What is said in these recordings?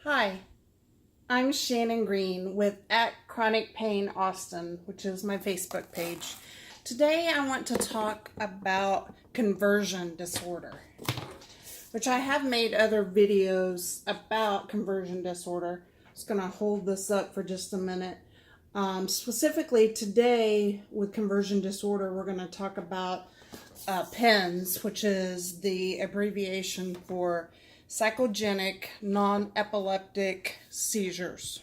Hi, I'm Shannon Green with at Chronic Pain Austin, which is my Facebook page. Today I want to talk about conversion disorder, which I have made other videos about conversion disorder. I'm just going to hold this up for just a minute. Specifically today with conversion disorder, we're going to talk about PNES, which is the abbreviation for psychogenic non-epileptic seizures.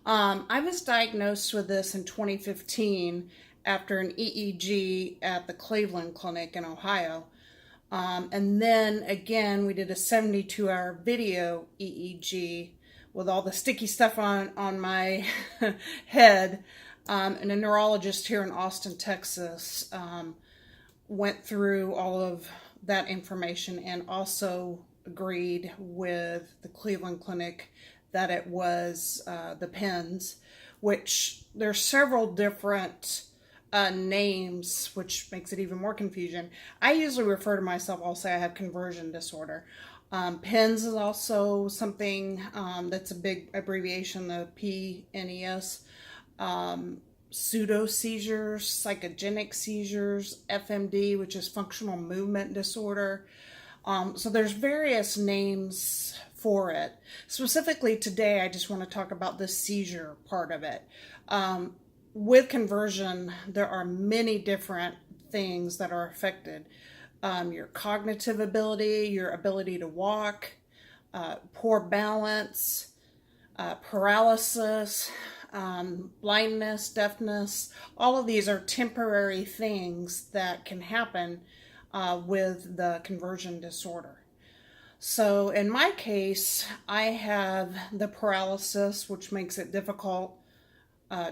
I was diagnosed with this in 2015 after an EEG at the Cleveland Clinic in Ohio. And then again, we did a 72-hour video EEG with all the sticky stuff on my head. And a neurologist here in Austin, Texas, went through all of that information and also agreed with the Cleveland Clinic that it was the PNES, which there's several different names, which makes it even more confusion. I usually refer to myself, I'll say I have conversion disorder. PNES is also something that's a big abbreviation, the PNES. Pseudo seizures, psychogenic seizures, FMD, which is functional movement disorder. So there's various names for it. Specifically today, I just want to talk about the seizure part of it. With conversion, there are many different things that are affected. Your cognitive ability, your ability to walk, poor balance, paralysis, blindness, deafness. All of these are temporary things that can happen with the conversion disorder. So in my case, I have the paralysis, which makes it difficult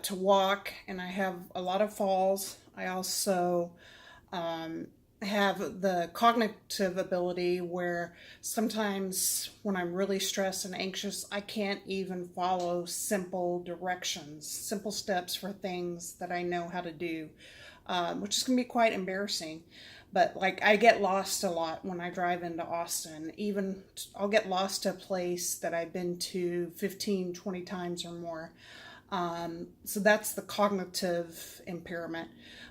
to walk, and I have a lot of falls. I also have the cognitive ability where sometimes when I'm really stressed and anxious, I can't even follow simple directions, simple steps for things that I know how to do, which is going to be quite embarrassing. But like I get lost a lot when I drive into Austin. Even I'll get lost to a place that I've been to 15, 20 times or more. So that's the cognitive impairment.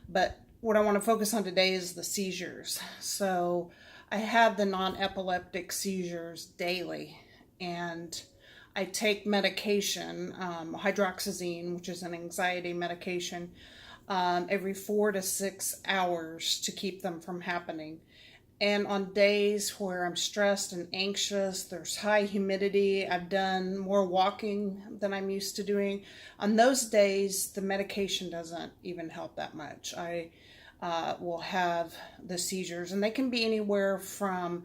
But what I want to focus on today is the seizures. So I have the non-epileptic seizures daily, and I take medication, hydroxyzine, which is an anxiety medication, every 4 to 6 hours to keep them from happening. And on days where I'm stressed and anxious, there's high humidity, I've done more walking than I'm used to doing. On those days, the medication doesn't even help that much. I will have the seizures, and they can be anywhere from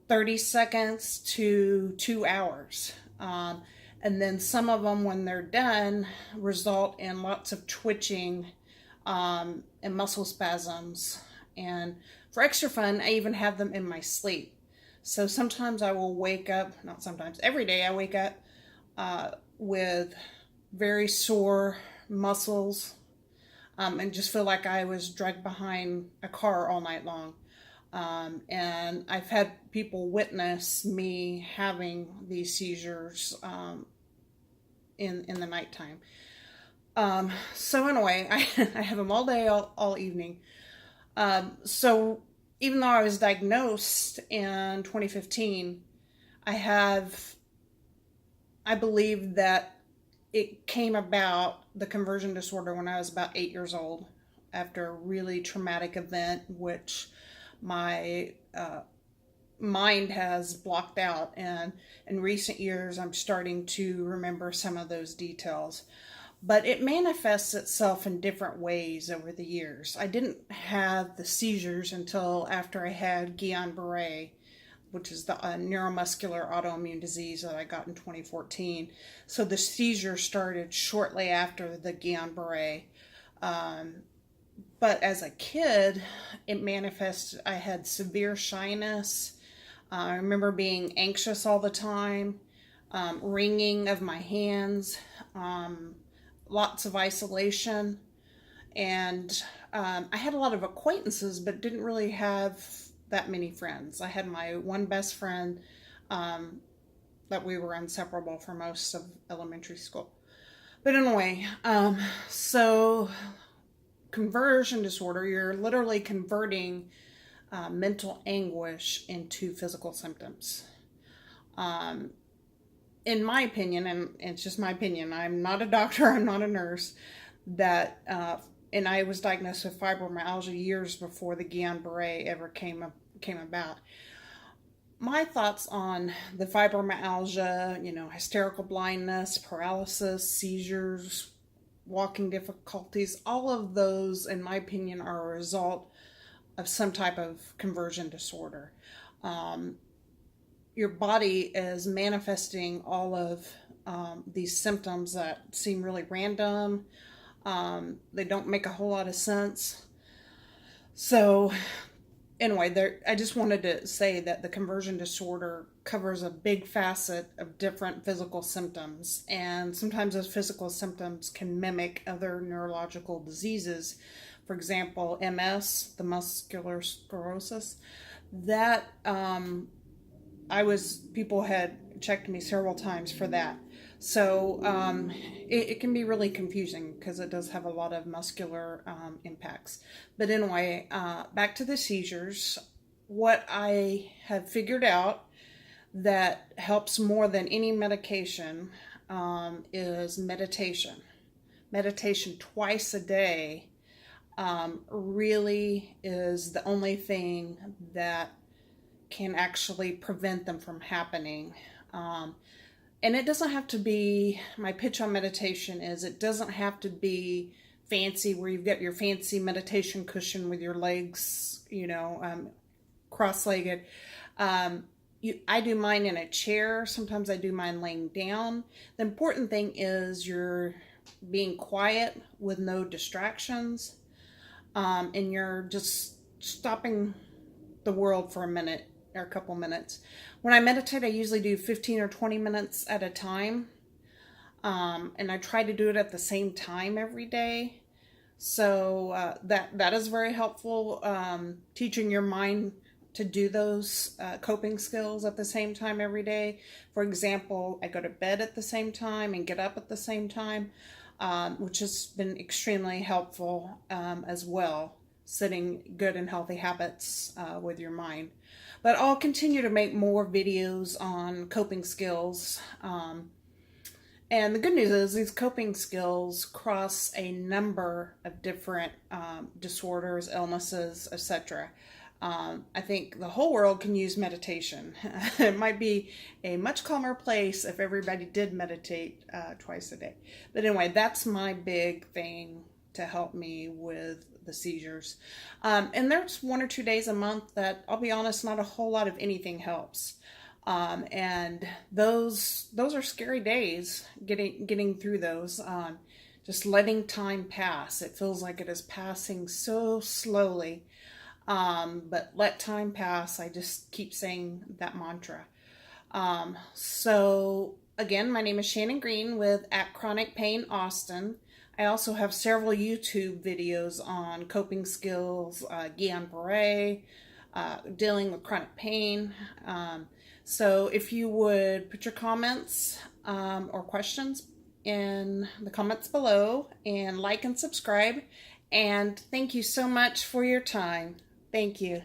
30 seconds to 2 hours. And then some of them, when they're done, result in lots of twitching and muscle spasms. And for extra fun, I even have them in my sleep. So sometimes I will wake up, not sometimes, every day I wake up with very sore muscles and just feel like I was dragged behind a car all night long. And I've had people witness me having these seizures in the nighttime. So anyway, I have them all day, all evening. So even though I was diagnosed in 2015, I believe that it came about, the conversion disorder, when I was about 8 years old after a really traumatic event, which my mind has blocked out. And in recent years, I'm starting to remember some of those details. But it manifests itself in different ways over the years. I didn't have the seizures until after I had Guillain-Barre, which is the neuromuscular autoimmune disease that I got in 2014. So the seizure started shortly after the Guillain-Barre. But as a kid, it manifested. I had severe shyness. I remember being anxious all the time, wringing of my hands, lots of isolation, and I had a lot of acquaintances, but didn't really have that many friends. I had my one best friend, that we were inseparable for most of elementary school. But anyway, so conversion disorder, you're literally converting mental anguish into physical symptoms. In my opinion, and it's just my opinion, I'm not a doctor, I'm not a nurse, that, and I was diagnosed with fibromyalgia years before the Guillain-Barre ever came about. My thoughts on the fibromyalgia, hysterical blindness, paralysis, seizures, walking difficulties, all of those, in my opinion, are a result of some type of conversion disorder. Your body is manifesting all of these symptoms that seem really random. They don't make a whole lot of sense. So anyway, I just wanted to say that the conversion disorder covers a big facet of different physical symptoms, and sometimes those physical symptoms can mimic other neurological diseases. For example, MS, the muscular sclerosis, that people had checked me several times for that. So it can be really confusing because it does have a lot of muscular impacts. But anyway, back to the seizures. What I have figured out that helps more than any medication is meditation. Meditation twice a day really is the only thing that can actually prevent them from happening. And it doesn't have to be, my pitch on meditation is it doesn't have to be fancy where you've got your fancy meditation cushion with your legs, cross-legged. I do mine in a chair. Sometimes I do mine laying down. The important thing is you're being quiet with no distractions. And you're just stopping the world for a minute or a couple minutes. When I meditate, I usually do 15 or 20 minutes at a time. And I try to do it at the same time every day. So that is very helpful, teaching your mind to do those coping skills at the same time every day. For example, I go to bed at the same time and get up at the same time, which has been extremely helpful as well, setting good and healthy habits with your mind. But I'll continue to make more videos on coping skills. And the good news is these coping skills cross a number of different disorders, illnesses, etc. I think the whole world can use meditation. It might be a much calmer place if everybody did meditate twice a day. But anyway, that's my big thing to help me with the seizures. And there's 1 or 2 days a month that, I'll be honest, not a whole lot of anything helps. And those are scary days, getting through those. Just letting time pass. It feels like it is passing so slowly. But let time pass. I just keep saying that mantra. So again, my name is Shannon Green with At Chronic Pain Austin. I also have several YouTube videos on coping skills, Guillain-Barre, dealing with chronic pain. So if you would put your comments or questions in the comments below, and like and subscribe. And thank you so much for your time. Thank you.